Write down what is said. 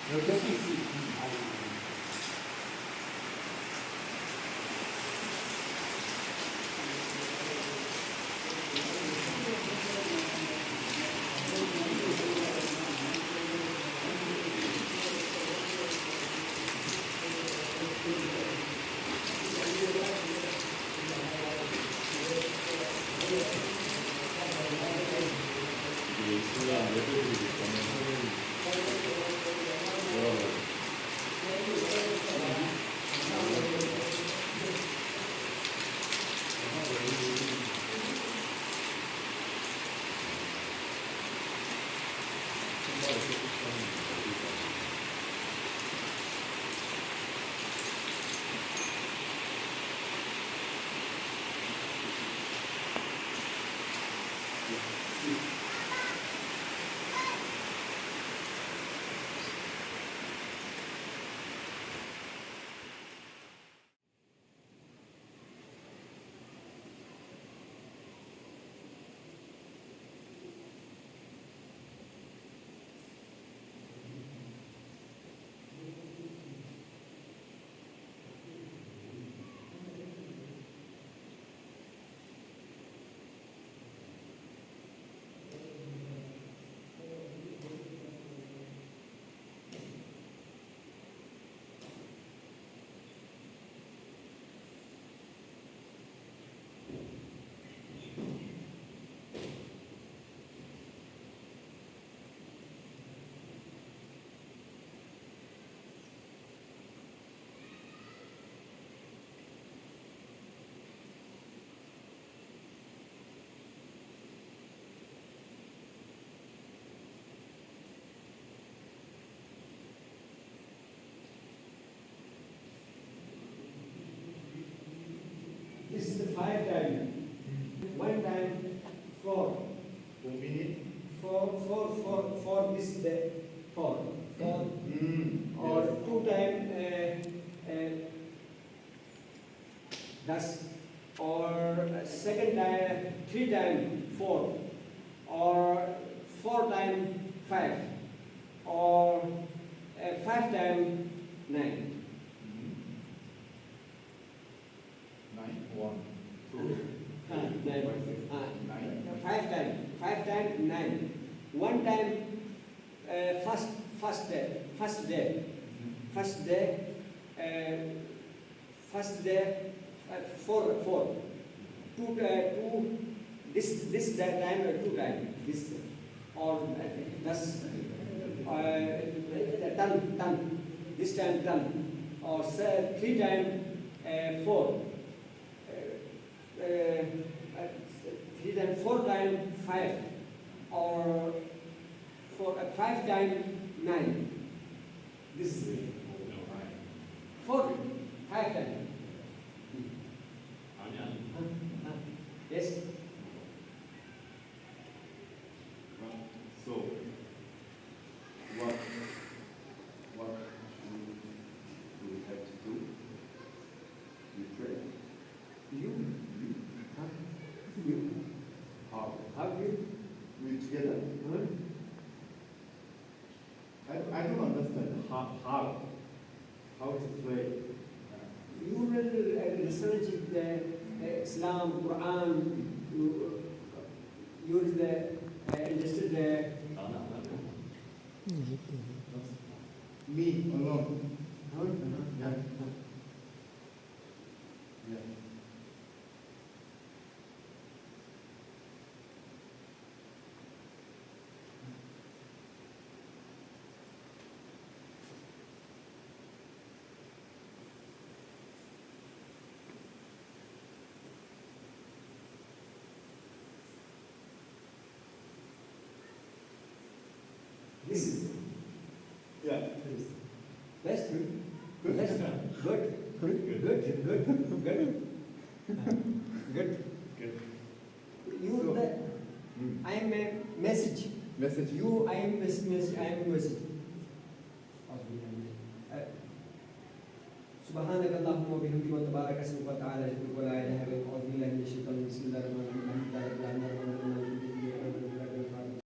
Okay. See, see. This is the 5 time. 1 time 4. 4 minutes. For this day 4. Or 2 time that's or second time 3 time 4 or 4 time 5 or 5 time 9. 9, 1, 2, 5 time 9. 1 time first day first day 4 2 this time 2 time this or that's done this time done or 3 time 4 3 time 4 time 5 or 5 time 9. This is 4 5 time. Yes. So, what do we have to do? We pray. You How? how you We together? huh? I don't understand how to pray. You will research the Islam, Quran. You is the understood the Me alone. huh? Yeah. Yeah. This is Yeah. that's good. Good. That's good. Good. Good. You So- the I am a message. Message. You I am message. I am message. سبحانك اللهم وبحمدك وتبارك اسمك وتعالى جدك ولا اله الا انت اعوذ بالله من الشيطان بسم الله الرحمن الرحيم